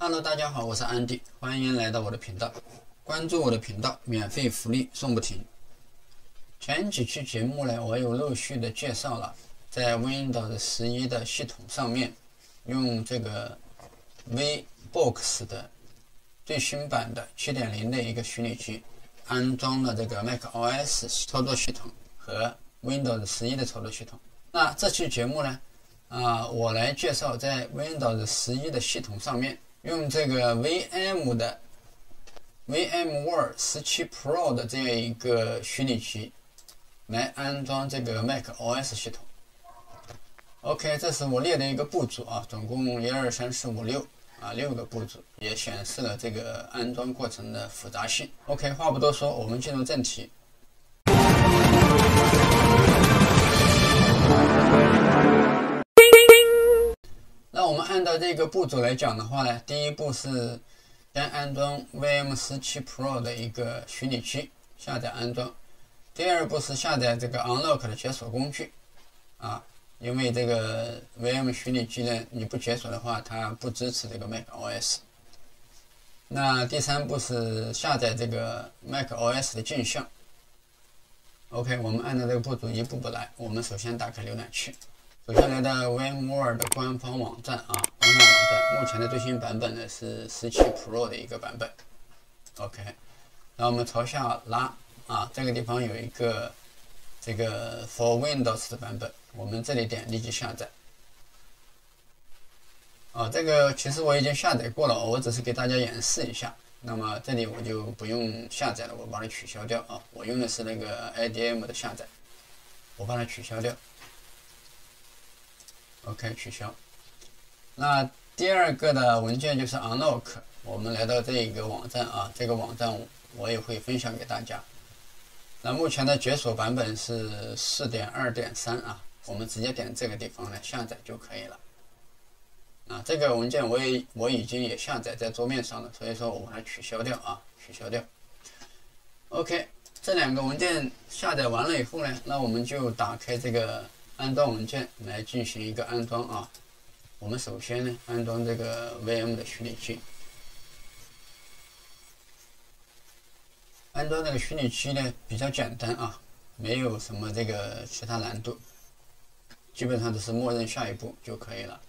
Hello， 大家好，我是安迪，欢迎来到我的频道，关注我的频道，免费福利送不停。前几期节目呢，我有陆续的介绍了，在 Windows 11的系统上面，用这个 VBox 的最新版的 7.0 的一个虚拟机，安装了这个 macOS 操作系统和 Windows 11的操作系统。那这期节目呢，我来介绍在 Windows 11的系统上面，用这个 VM 的 VMware 17 Pro 的这样一个虚拟机来安装这个 macOS 系统。OK， 这是我列的一个步骤啊，总共1、2、3、4、5、6，6个步骤，也显示了这个安装过程的复杂性。OK， 话不多说，我们进入正题。那我们按照这个步骤来讲的话呢，第一步是先安装 VM17 Pro 的一个虚拟机，下载安装。第二步是下载这个 Unlock 的解锁工具因为这个 VM 虚拟机呢，你不解锁的话，它不支持这个 macOS。那第三步是下载这个 macOS 的镜像。OK， 我们按照这个步骤一步步来。我们首先打开浏览器，首先来到 VMware 的官方网站官方网站，目前的最新版本呢是17 Pro 的一个版本。OK， 那我们朝下拉这个地方有一个这个 For Windows 的版本，我们这里点立即下载。这个其实我已经下载过了，我只是给大家演示一下。那么这里我就不用下载了，我把它取消掉我用的是那个 IDM 的下载，我把它取消掉。OK， 取消。那第二个的文件就是 Unlock， 我们来到这一个网站这个网站我也会分享给大家。那目前的解锁版本是 4.2.3 我们直接点这个地方来下载就可以了。这个文件我已经也下载在桌面上了，所以说我把它取消掉取消掉。OK， 这两个文件下载完了以后呢，那我们就打开这个安装文件来进行一个安装我们首先呢安装这个 VM 的虚拟机。安装这个虚拟机呢比较简单没有什么这个其他难度，基本上只是默认下一步就可以了。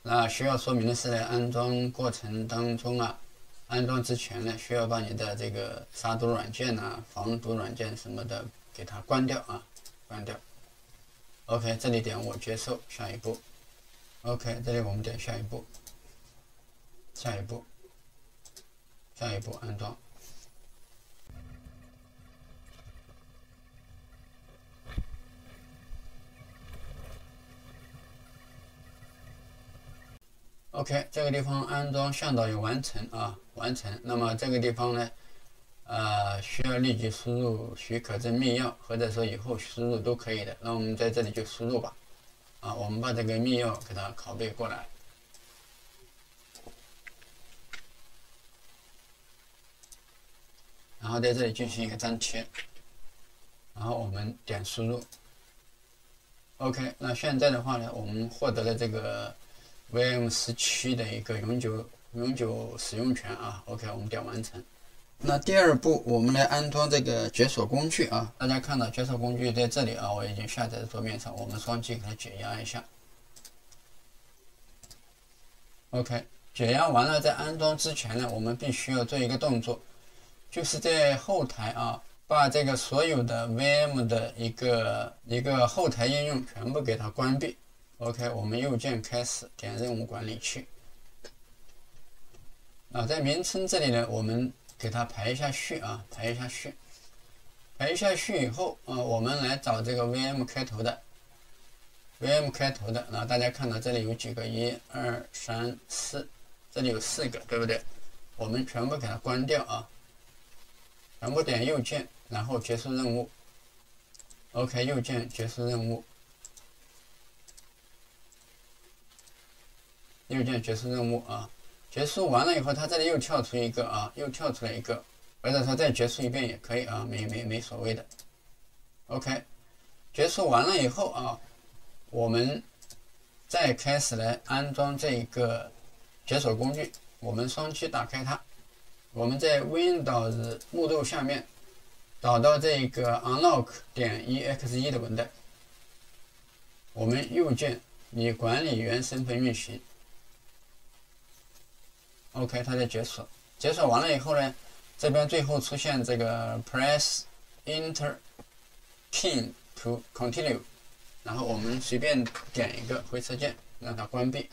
那需要说明的是呢，安装过程当中安装之前呢，需要把你的这个杀毒软件防毒软件什么的给它关掉关掉。OK， 这里点我接受，下一步。OK， 这里我们点下一步，下一步安装。OK， 这个地方安装向导有完成完成。那么这个地方呢，需要立即输入许可证密钥，或者说以后输入都可以的。那我们在这里就输入吧。我们把这个密钥给它拷贝过来，然后在这里进行一个粘贴，然后我们点输入。OK， 那现在的话呢，我们获得了这个 VM17 的一个永久使用权OK， 我们点完成。那第二步，我们来安装这个解锁工具大家看到解锁工具在这里我已经下载在桌面上，我们双击给它解压一下。OK， 解压完了，在安装之前呢，我们必须要做一个动作，就是在后台把这个所有的 VM 的一个后台应用全部给它关闭。OK， 我们右键开始，点任务管理器。在名称这里呢，我们给它排一下序排一下序以后我们来找这个 VM 开头的。大家看到这里有几个1、2、3、4，这里有4个，对不对？我们全部给它关掉全部点右键，然后结束任务。OK， 右键结束任务。右键结束任务结束完了以后，它这里又跳出一个或者说再结束一遍也可以没所谓的。OK， 结束完了以后我们再开始来安装这个解锁工具，我们双击打开它。我们在 Windows 目录下面找到这个 unlock 点 exe 的文档，我们右键以管理员身份运行。OK， 它在解锁。解锁完了以后呢，这边最后出现这个 Press Enter Key to Continue， 然后我们随便点一个回车键，让它关闭。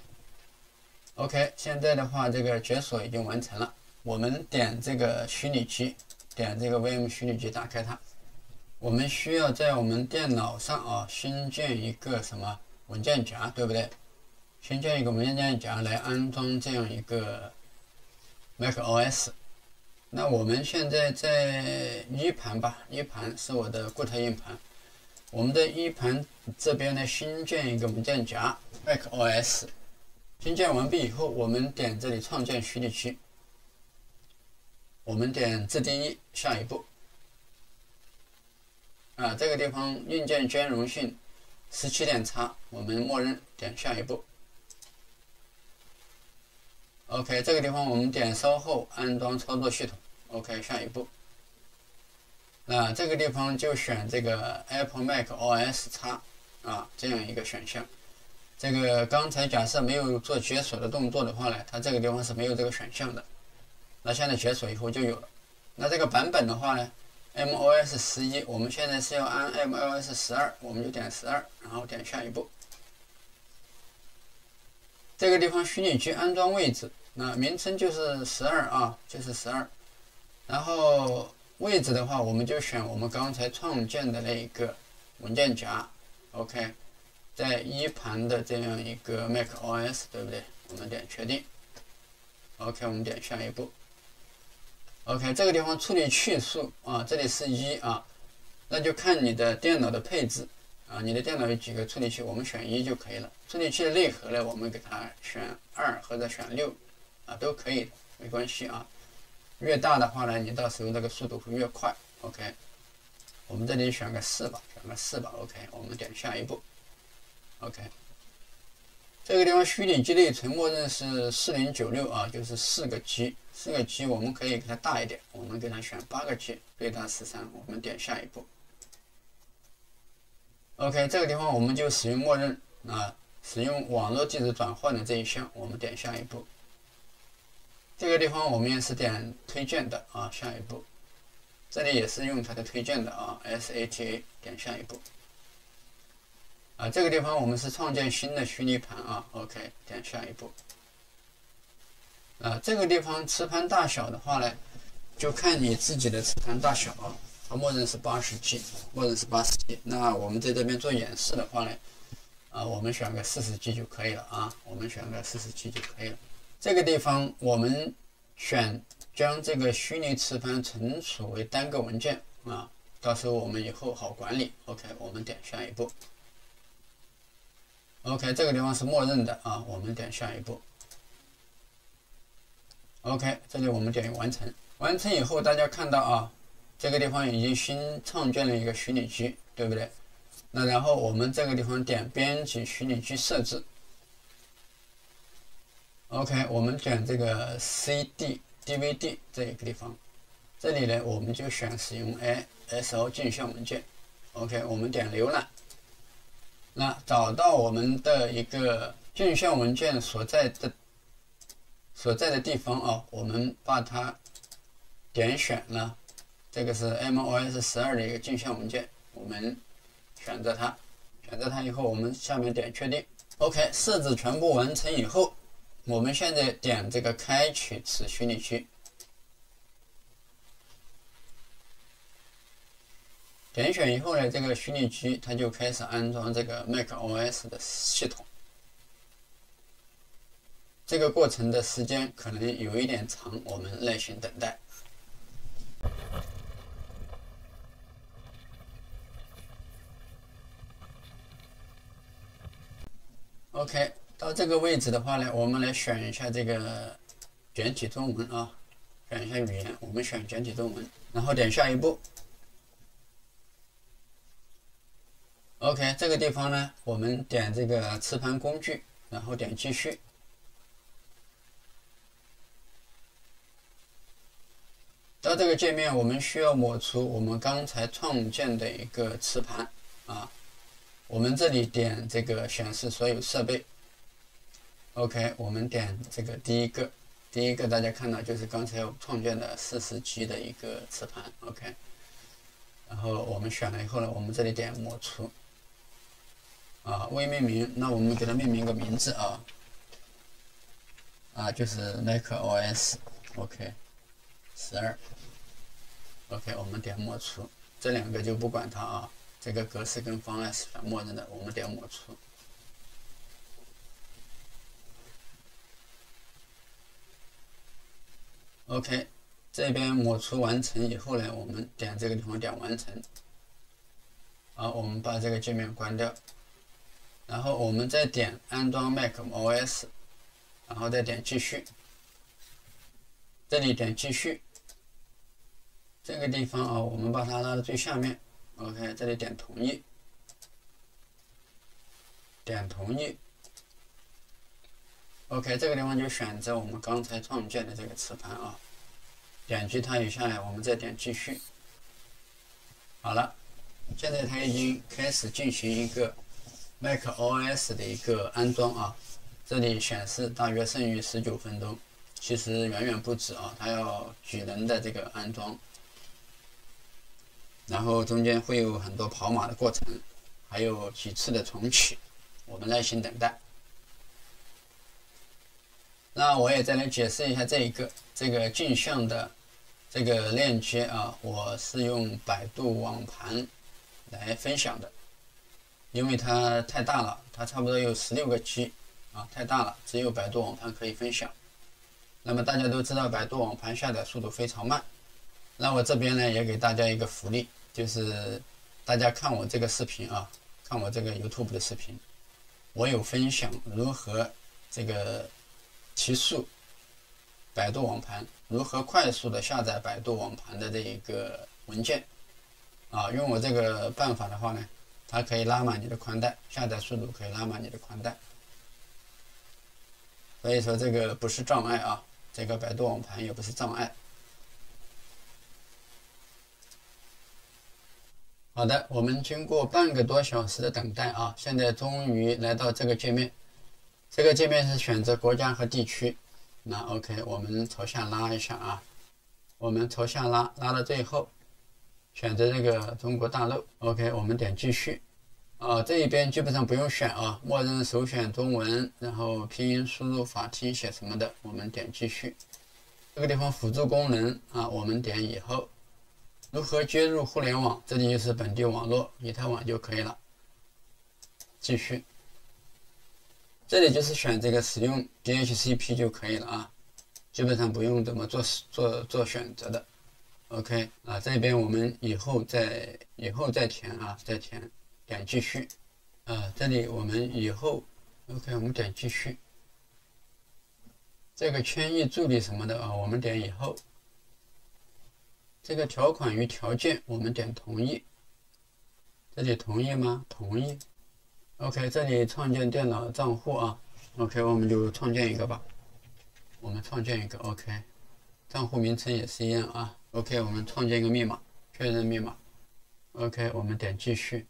OK， 现在的话，这个解锁已经完成了。我们点这个虚拟机，点这个 VM 虚拟机，打开它。我们需要在我们电脑上新建一个什么文件夹，对不对？新建一个文件夹来安装这样一个 macOS。那我们现在在一盘吧，一盘是我的固态硬盘。我们的一盘这边呢，新建一个文件夹 macOS。新建完毕以后，我们点这里创建虚拟机，我们点自定义，下一步。这个地方硬件兼容性17点叉，我们默认点下一步。OK， 这个地方我们点稍后安装操作系统。OK， 下一步。那这个地方就选这个 Apple Mac OS X 这样一个选项。这个刚才假设没有做解锁的动作的话呢，它这个地方是没有这个选项的。那现在解锁以后就有了。那这个版本的话呢 ，MOS 11，我们现在是要按 MOS 12，我们就点12，然后点下一步。这个地方虚拟机安装位置，那名称就是12就是12。然后位置的话，我们就选我们刚才创建的那一个文件夹 ，OK。在一盘的这样一个 macOS， 对不对？我们点确定。OK， 我们点下一步。OK， 这个地方处理器数这里是1那就看你的电脑的配置你的电脑有几个处理器，我们选1就可以了。处理器的内核呢，我们给它选2或者选6都可以的，没关系越大的话呢，你到时候那个速度会越快。OK， 我们这里选个4吧，选个4吧。OK， 我们点下一步。OK， 这个地方虚拟机内存默认是4096就是4个 G，4个 G 我们可以给它大一点，我们给它选8个 G， 最大13，我们点下一步。OK， 这个地方我们就使用默认使用网络地址转换的这一项，我们点下一步。这个地方我们也是点推荐的下一步。这里也是用它的推荐的SATA， 点下一步。这个地方我们是创建新的虚拟盘OK， 点下一步。这个地方磁盘大小的话呢，就看你自己的磁盘大小它默认是80G， 默认是80G。那我们在这边做演示的话呢，我们选个40G 就可以了我们选个40G 就可以了。这个地方我们选将这个虚拟磁盘存储为单个文件到时候我们以后好管理。OK， 我们点下一步。OK， 这个地方是默认的我们点下一步。OK， 这里我们点完成。完成以后，大家看到这个地方已经新创建了一个虚拟机，对不对？那然后我们这个地方点编辑虚拟机设置。OK， 我们点这个 CD、DVD 这一个地方，这里呢我们就选使用 ISO 镜像文件。OK， 我们点浏览。那找到我们的一个镜像文件所在的地方我们把它点选了。这个是 MOS 12的一个镜像文件，我们选择它。选择它以后，我们下面点确定。OK， 设置全部完成以后，我们现在点这个开启此虚拟机。点选以后呢，这个虚拟机它就开始安装这个 macOS 的系统。这个过程的时间可能有一点长，我们耐心等待。OK， 到这个位置的话呢，我们来选一下这个简体中文选一下语言，我们选简体中文，然后点下一步。OK， 这个地方呢，我们点这个磁盘工具，然后点继续。到这个界面，我们需要抹除我们刚才创建的一个磁盘啊。我们这里点这个显示所有设备 ，OK， 我们点这个第一个大家看到就是刚才我创建的40G 的一个磁盘 ，OK。然后我们选了以后呢，我们这里点抹除啊，未命名，那我们给它命名个名字就是 macOS，OK， 12。OK， 我们点抹除，这两个就不管它啊。这个格式跟方案是选默认的，我们点抹除。OK， 这边抹除完成以后呢，我们点这个地方点完成。好，我们把这个界面关掉，然后我们再点安装 macOS， 然后再点继续。这里点继续。这个地方啊，我们把它拉到最下面 ，OK， 这里点同意，点同意 ，OK， 这个地方就选择我们刚才创建的这个磁盘啊，点击它一下来，我们再点继续，好了，现在它已经开始进行一个 macOS 的一个安装啊，这里显示大约剩余19分钟，其实远远不止啊，它要举人的这个安装。然后中间会有很多跑马的过程，还有几次的重启，我们耐心等待。那我也再来解释一下这个镜像的这个链接啊，我是用百度网盘来分享的，因为它太大了，它差不多有16个 G 啊，太大了，只有百度网盘可以分享。那么大家都知道，百度网盘下载速度非常慢。那我这边呢也给大家一个福利，就是大家看我这个视频啊，看我这个 YouTube 的视频，我有分享如何这个提速百度网盘，如何快速的下载百度网盘的这一个文件啊。用我这个办法的话呢，它可以拉满你的宽带，下载速度可以拉满你的宽带。所以说这个不是障碍啊，这个百度网盘也不是障碍。好的，我们经过半个多小时的等待啊，现在终于来到这个界面。这个界面是选择国家和地区。那 OK， 我们朝下拉一下啊，我们朝下拉到最后，选择这个中国大陆。OK， 我们点继续。这一边基本上不用选啊，默认首选中文，然后拼音输入法听写什么的，我们点继续。这个地方辅助功能啊，我们点以后。如何接入互联网？这里就是本地网络，以太网就可以了。继续，这里就是选这个使用 DHCP 就可以了啊，基本上不用怎么做选择的。OK 啊，这边我们以后再填啊，再填，点继续。这里我们以后 OK， 我们点继续。这个圈译助理什么的啊，我们点以后。这个条款与条件，我们点同意。这里同意吗？同意。OK， 这里创建电脑账户啊。OK， 我们就创建一个吧。我们创建一个 OK， 账户名称也是一样啊。OK， 我们创建一个密码，确认密码。OK， 我们点继续。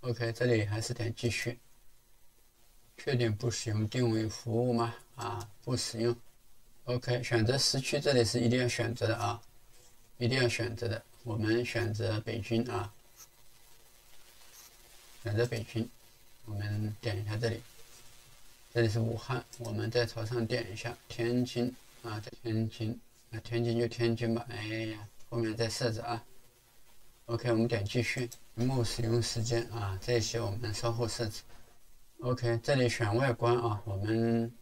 OK， 这里还是点继续。确定不使用定位服务吗？不使用。OK， 选择时区，这里是一定要选择的啊。一定要选择的，我们选择北京啊，选择北京，我们点一下这里，这里是武汉，我们再朝上点一下天津啊，天津就天津吧，哎呀，后面再设置啊。OK， 我们点继续，屏幕使用时间啊，这些我们稍后设置。OK， 这里选外观啊，我们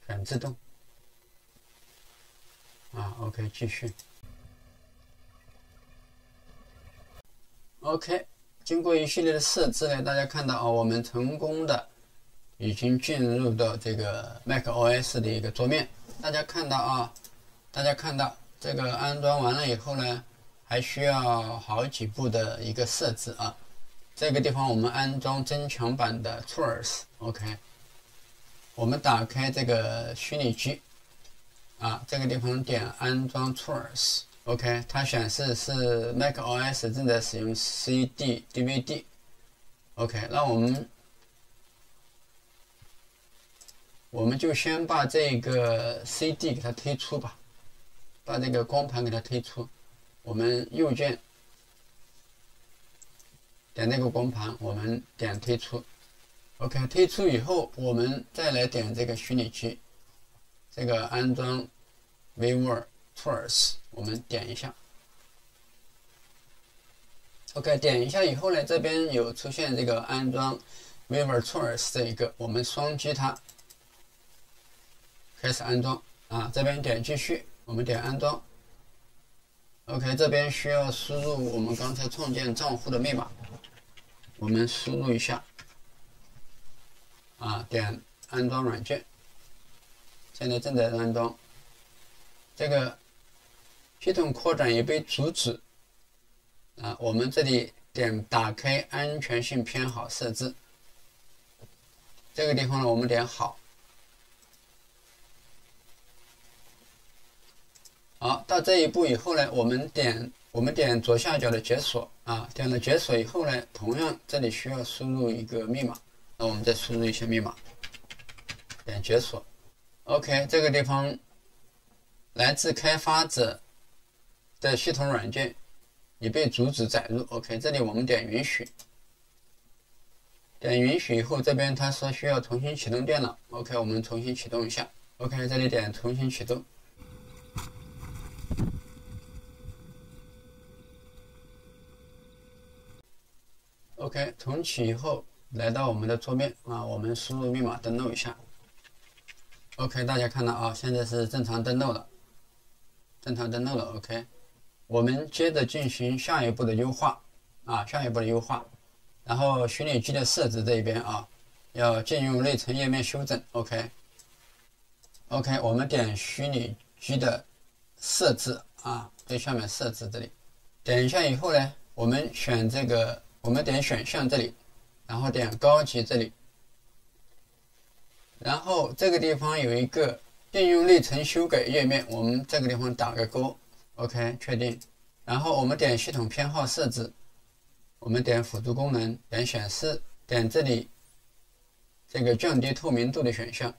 选自动。OK， 继续。OK， 经过一系列的设置呢，大家看到啊，我们成功的已经进入到这个 macOS 的一个桌面。大家看到这个安装完了以后呢，还需要好几步的一个设置啊。这个地方我们安装增强版的 Tools。OK， 我们打开这个虚拟机。啊，这个地方点安装 Tools。OK， 它显示是 macOS 正在使用 CD DVD。OK， 那我们就先把这个 CD 给它推出吧，把这个光盘给它推出。我们右键点这个光盘，我们点推出。OK， 推出以后，我们再来点这个虚拟机，这个安装 Viewer Tools， 我们点一下。OK， 点一下以后呢，这边有出现这个安装 Viewer Tools 这一个，我们双击它，开始安装啊。这边点继续，我们点安装。OK， 这边需要输入我们刚才创建账户的密码，我们输入一下。啊，点安装软件，现在正在安装。这个系统扩展已被阻止。啊，我们这里点打开安全性偏好设置。这个地方呢，我们点好。好，到这一步以后呢，我们点左下角的解锁啊，点了解锁以后呢，同样这里需要输入一个密码。那我们再输入一些密码，点解锁。OK， 这个地方来自开发者的系统软件已被阻止载入。OK， 这里我们点允许，点允许以后，这边他说需要重新启动电脑。OK， 我们重新启动一下。OK， 这里点重新启动。OK， 重启以后。来到我们的桌面啊，我们输入密码登录一下。OK， 大家看到啊，现在是正常登录了，正常登录了。OK， 我们接着进行下一步的优化啊，下一步的优化。然后虚拟机的设置这一边啊，要进入内存页面修正。OK， 我们点虚拟机的设置啊，最下面设置这里，点一下以后呢，我们选这个，我们点选项这里。然后点高级这里，然后这个地方有一个应用内存修改页面，我们这个地方打个勾 ，OK， 确定。然后我们点系统偏好设置，我们点辅助功能，点显示，点这里这个降低透明度的选项，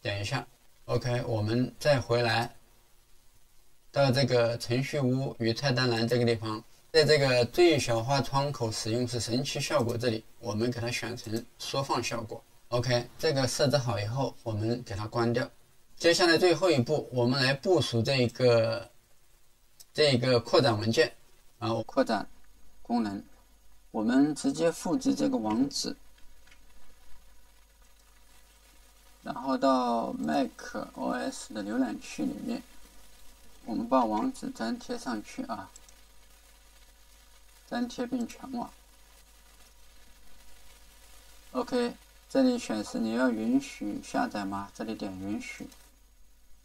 点一下 ，OK， 我们再回来到这个程序屋与菜单栏这个地方。在这个最小化窗口使用是神奇效果这里，我们给它选成缩放效果。OK， 这个设置好以后，我们给它关掉。接下来最后一步，我们来部署这个扩展文件啊，扩展功能，我们直接复制这个网址，然后到 macOS 的浏览器里面，我们把网址粘贴上去啊。粘贴并全网。OK， 这里显示你要允许下载吗？这里点允许。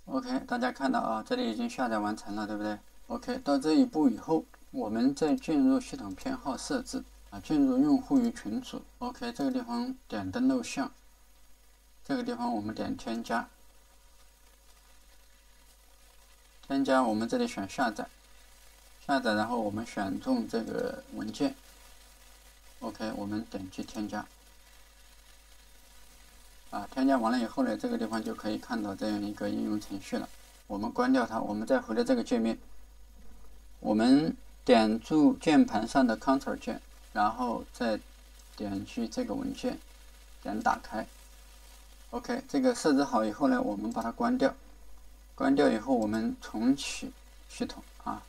OK， 大家看到啊，这里已经下载完成了，对不对 ？OK， 到这一步以后，我们再进入系统偏好设置啊，进入用户与群组。OK， 这个地方点登录项，这个地方我们点添加，添加我们这里选下载。下载，然后我们选中这个文件 ，OK， 我们点击添加，啊，添加完了以后呢，这个地方就可以看到这样一个应用程序了。我们关掉它，我们再回到这个界面，我们点住键盘上的 Ctrl 键，然后再点击这个文件，点打开。OK， 这个设置好以后呢，我们把它关掉，关掉以后我们重启系统啊。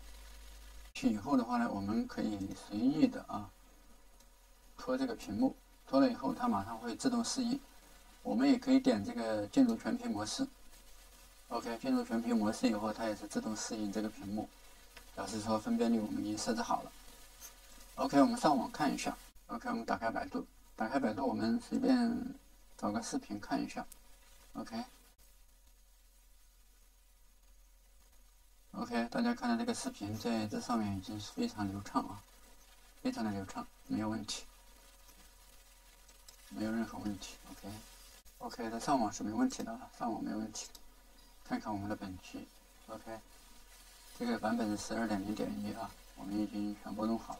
以后的话呢，我们可以随意的啊拖这个屏幕，拖了以后它马上会自动适应。我们也可以点这个进入全屏模式。OK， 进入全屏模式以后，它也是自动适应这个屏幕，表示说分辨率我们已经设置好了。OK， 我们上网看一下。OK， 我们打开百度，我们随便找个视频看一下。OK， 大家看到这个视频在这上面已经是非常流畅啊，非常的流畅，没有问题，没有任何问题。OK， 在上网是没问题的，上网没问题。看看我们的本机 ，OK， 这个版本是12.0.1啊，我们已经全部弄好了。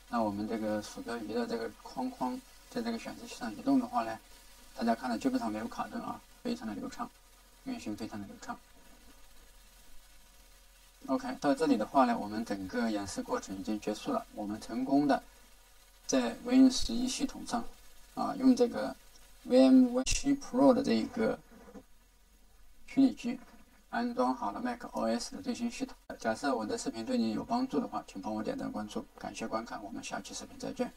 那我们这个鼠标仪的这个框在这个显示器上移动的话呢，大家看到基本上没有卡顿啊，非常的流畅，运行非常的流畅。OK， 到这里的话呢，我们整个演示过程已经结束了，我们成功的在 Win 11系统上用这个 VMware 7 Pro 的这一个虚拟机安装好了 macOS 的最新系统。假设我的视频对你有帮助的话，请帮我点赞关注，感谢观看，我们下期视频再见。